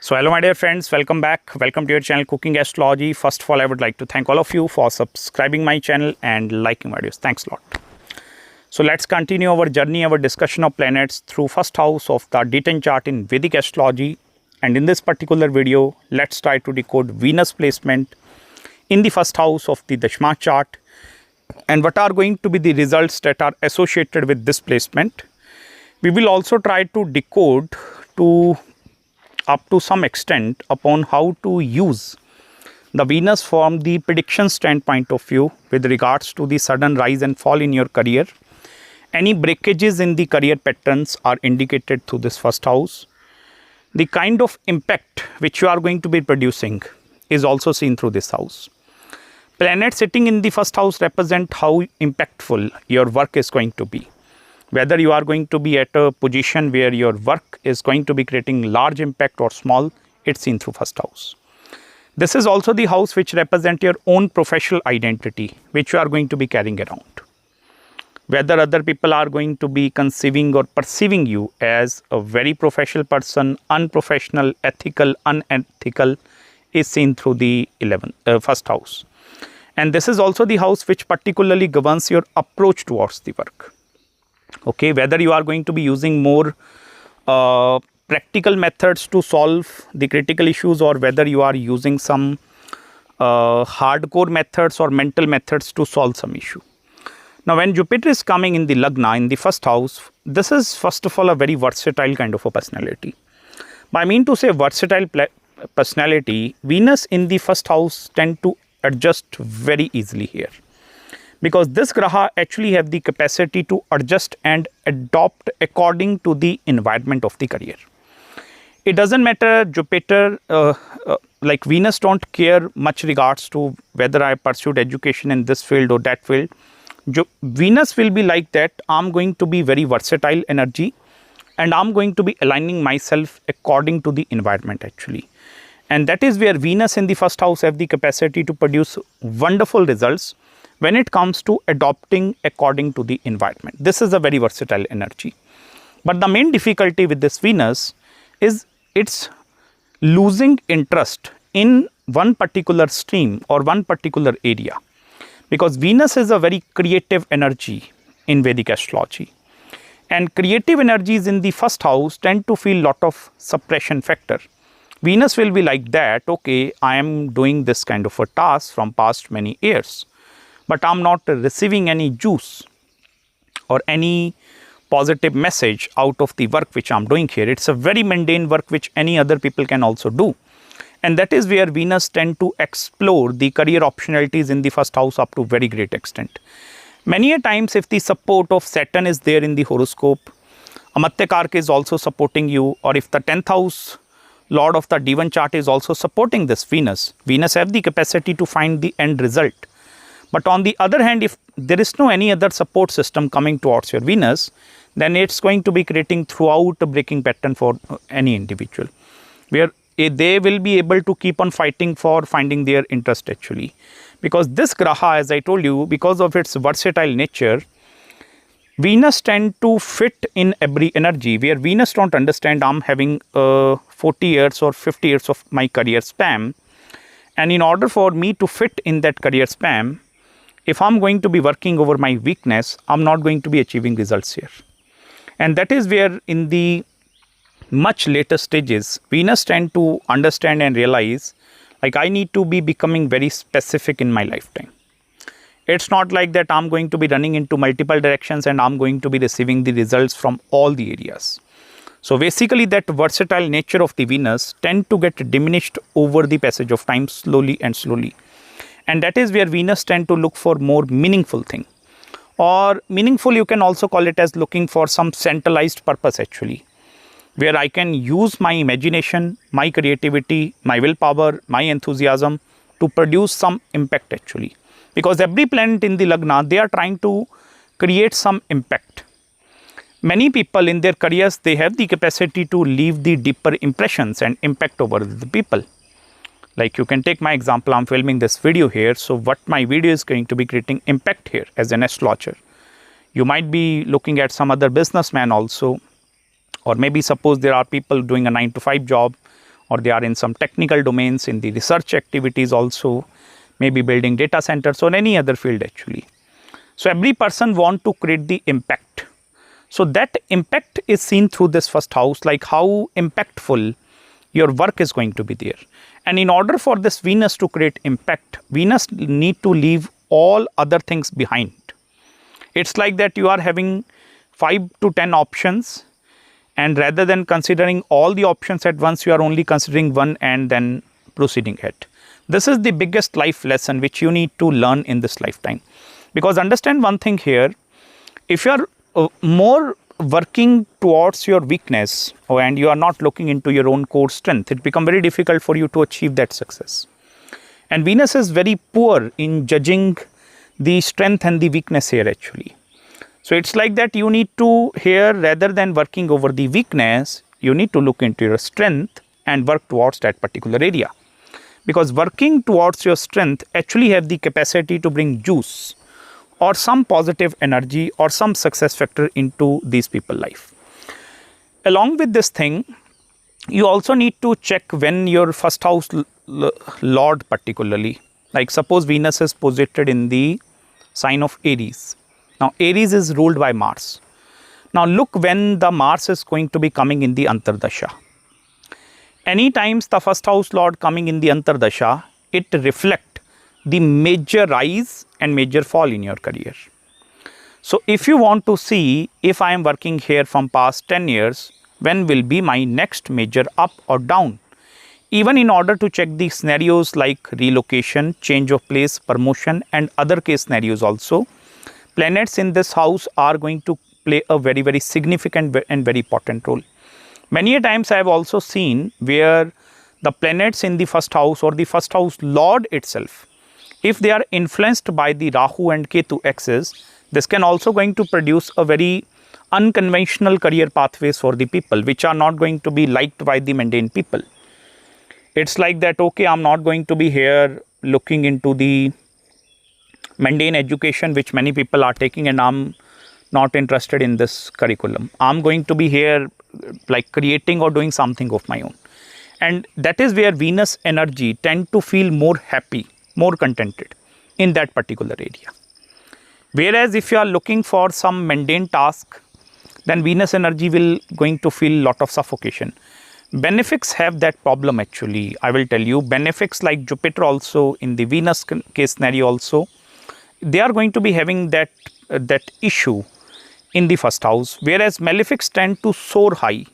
So hello my dear friends, welcome back. Welcome to your channel Cooking Astrology. First of all, I would like to thank all of you for subscribing my channel and liking my videos. Thanks a lot. So let's continue our journey, our discussion of planets through first house of the D10 chart in Vedic Astrology. And in this particular video, let's try to decode Venus placement in the first house of the Dashamsha chart and what are going to be the results that are associated with this placement. We will also try to decode up to some extent upon how to use the Venus from the prediction standpoint of view with regards to the sudden rise and fall in your career. Any breakages in the career patterns are indicated through this first house. The kind of impact which you are going to be producing is also seen through this house. Planets sitting in the first house represent how impactful your work is going to be. Whether you are going to be at a position where your work is going to be creating large impact or small, it's seen through first house. This is also the house which represents your own professional identity, which you are going to be carrying around. Whether other people are going to be conceiving or perceiving you as a very professional person, unprofessional, ethical, unethical, is seen through the first house. And this is also the house which particularly governs your approach towards the work. Okay, whether you are going to be using more practical methods to solve the critical issues or whether you are using some hardcore methods or mental methods to solve some issue. Now, when Jupiter is coming in the Lagna, in the first house, this is first of all a very versatile kind of a personality. I mean to say versatile personality, Venus in the first house tend to adjust very easily here. Because this graha actually have the capacity to adjust and adopt according to the environment of the career. It doesn't matter Jupiter, like Venus don't care much regards to whether I pursued education in this field or that field. Venus will be like that, I'm going to be very versatile energy and I'm going to be aligning myself according to the environment actually. And that is where Venus in the first house have the capacity to produce wonderful results when it comes to adopting according to the environment. This is a very versatile energy. But the main difficulty with this Venus is it's losing interest in one particular stream or one particular area. Because Venus is a very creative energy in Vedic astrology. And creative energies in the first house tend to feel lot of suppression factor. Venus will be like that, okay, I am doing this kind of a task from past many years, but I'm not receiving any juice or any positive message out of the work which I'm doing here. It's a very mundane work which any other people can also do. And that is where Venus tend to explore the career optionalities in the first house up to very great extent. Many a times if the support of Saturn is there in the horoscope, Amatya Kark is also supporting you, or if the 10th house Lord of the D1 chart is also supporting this Venus, Venus have the capacity to find the end result. But on the other hand, if there is no any other support system coming towards your Venus, then it's going to be creating throughout a breaking pattern for any individual, where they will be able to keep on fighting for finding their interest actually. Because this graha, as I told you, because of its versatile nature, Venus tend to fit in every energy, where Venus don't understand I'm having 40 years or 50 years of my career span. And in order for me to fit in that career span, if I'm going to be working over my weakness, I'm not going to be achieving results here. And that is where in the much later stages, Venus tend to understand and realize, like I need to be becoming very specific in my lifetime. It's not like that I'm going to be running into multiple directions and I'm going to be receiving the results from all the areas. So basically that versatile nature of the Venus tend to get diminished over the passage of time slowly and slowly. And that is where Venus tend to look for more meaningful thing. Or meaningful, you can also call it as looking for some centralized purpose actually, where I can use my imagination, my creativity, my willpower, my enthusiasm to produce some impact actually. Because every planet in the Lagna, they are trying to create some impact. Many people in their careers, they have the capacity to leave the deeper impressions and impact over the people. Like you can take my example, I'm filming this video here. So what my video is going to be creating impact here as an astrologer. You might be looking at some other businessman also, or maybe suppose there are people doing a 9 to 5 job, or they are in some technical domains, in the research activities also, maybe building data centers or any other field actually. So every person want to create the impact. So that impact is seen through this first house, like how impactful your work is going to be there. And in order for this Venus to create impact, Venus need to leave all other things behind. It's like that you are having 5 to 10 options, and rather than considering all the options at once, you are only considering one and then proceeding ahead. This is the biggest life lesson which you need to learn in this lifetime. Because understand one thing here, if you are more working towards your weakness and you are not looking into your own core strength, it becomes very difficult for you to achieve that success. And Venus is very poor in judging the strength and the weakness here actually. So it's like that you need to here, rather than working over the weakness, you need to look into your strength and work towards that particular area. Because working towards your strength actually have the capacity to bring juice or some positive energy or some success factor into these people's life. Along with this thing, you also need to check when your first house lord particularly, like suppose Venus is posited in the sign of Aries. Now Aries is ruled by Mars. Now look when the Mars is going to be coming in the Antardasha. Any times the first house lord coming in the Antardasha, it reflects the major rise and major fall in your career. So if you want to see if I am working here from past 10 years, when will be my next major up or down? Even in order to check the scenarios like relocation, change of place, promotion and other case scenarios also, planets in this house are going to play a very, very significant and very important role. Many a times I have also seen where the planets in the first house or the first house lord itself, if they are influenced by the Rahu and Ketu axis, this can also going to produce a very unconventional career pathways for the people, which are not going to be liked by the mundane people. It's like that, okay, I'm not going to be here looking into the mundane education which many people are taking, and I'm not interested in this curriculum. I'm going to be here like creating or doing something of my own. And that is where Venus energy tend to feel more happy, more contented in that particular area. Whereas if you are looking for some mundane task, then Venus energy will going to feel lot of suffocation. Benefics have that problem actually. I will tell you, benefics like Jupiter also in the Venus case scenario also, they are going to be having that issue in the first house, whereas malefics tend to soar high.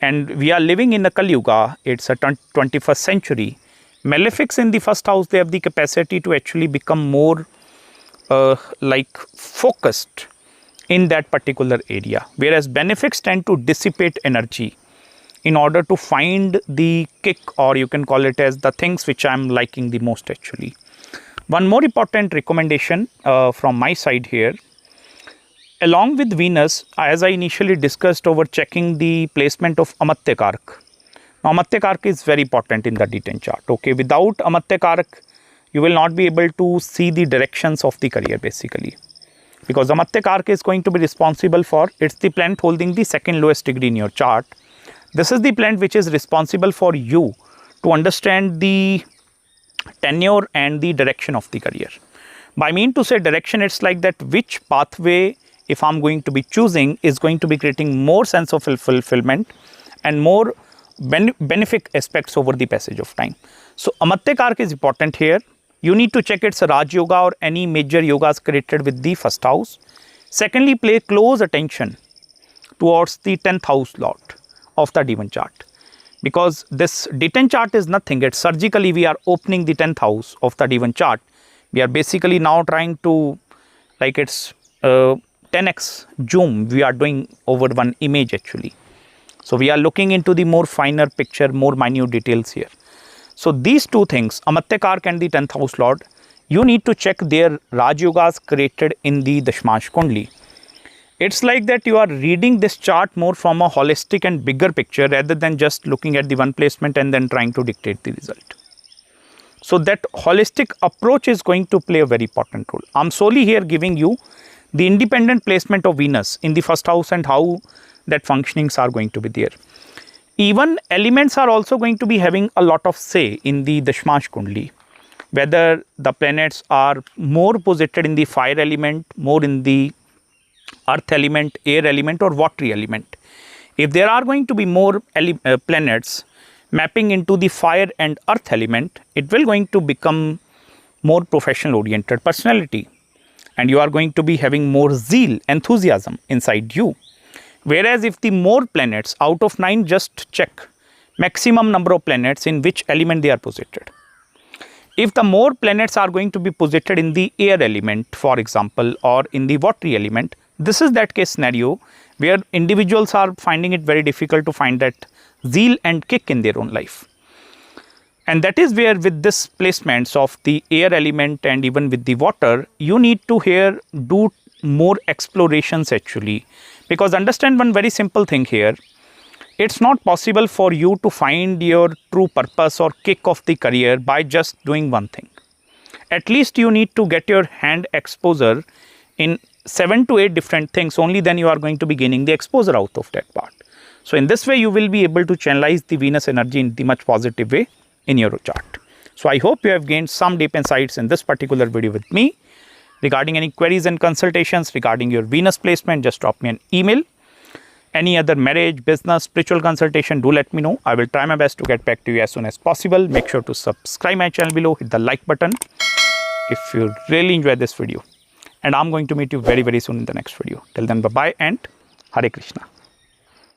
And we are living in a Kali Yuga, it's a 21st century. Malefics in the first house, they have the capacity to actually become more like focused in that particular area, whereas benefics tend to dissipate energy in order to find the kick, or you can call it as the things which I am liking the most actually. One more important recommendation from my side here, along with Venus, as I initially discussed over checking the placement of Amatya Karak. Now Amatya Karak is very important in the D10 chart. Okay, without Amatya Karak, you will not be able to see the directions of the career basically. Because Amatya Karak is going to be responsible for, it's the planet holding the second lowest degree in your chart. This is the planet which is responsible for you to understand the tenure and the direction of the career. By mean to say direction, it's like that which pathway, if I'm going to be choosing, is going to be creating more sense of fulfillment and more benefic aspects over the passage of time. So Amatya Karak is important here. You need to check it's a Raj Yoga or any major yogas created with the first house. Secondly, pay close attention towards the 10th house lord of the D1 chart. Because this D10 chart is nothing, it's surgically we are opening the 10th house of the D1 chart. We are basically now trying to, like it's 10x zoom we are doing over one image actually. So we are looking into the more finer picture, more minute details here. So these two things, Amatya Karak and the 10th house lord, you need to check their Raj Yogas created in the Dashmansh Kundli. It's like that you are reading this chart more from a holistic and bigger picture rather than just looking at the one placement and then trying to dictate the result. So that holistic approach is going to play a very important role. I'm solely here giving you the independent placement of Venus in the first house and how that functionings are going to be there. Even elements are also going to be having a lot of say in the Dashmansh Kundli. Whether the planets are more posited in the fire element, more in the earth element, air element or watery element. If there are going to be more planets mapping into the fire and earth element, it will going to become more professional oriented personality, and you are going to be having more zeal, enthusiasm inside you. Whereas if the more planets out of 9, just check maximum number of planets in which element they are posited. If the more planets are going to be posited in the air element, for example, or in the watery element, this is that case scenario where individuals are finding it very difficult to find that zeal and kick in their own life. And that is where with this placements of the air element and even with the water, you need to here do more explorations actually. Because understand one very simple thing here, it's not possible for you to find your true purpose or kick of the career by just doing one thing. At least you need to get your hand exposure in 7 to 8 different things, only then you are going to be gaining the exposure out of that part. So in this way you will be able to channelize the Venus energy in the much positive way in your chart. So I hope you have gained some deep insights in this particular video with me. Regarding any queries and consultations regarding your Venus placement, just drop me an email. Any other marriage, business, spiritual consultation, do let me know. I will try my best to get back to you as soon as possible. Make sure to subscribe my channel below, hit the like button if you really enjoyed this video. And I'm going to meet you very, very soon in the next video. Till then, bye-bye and Hare Krishna.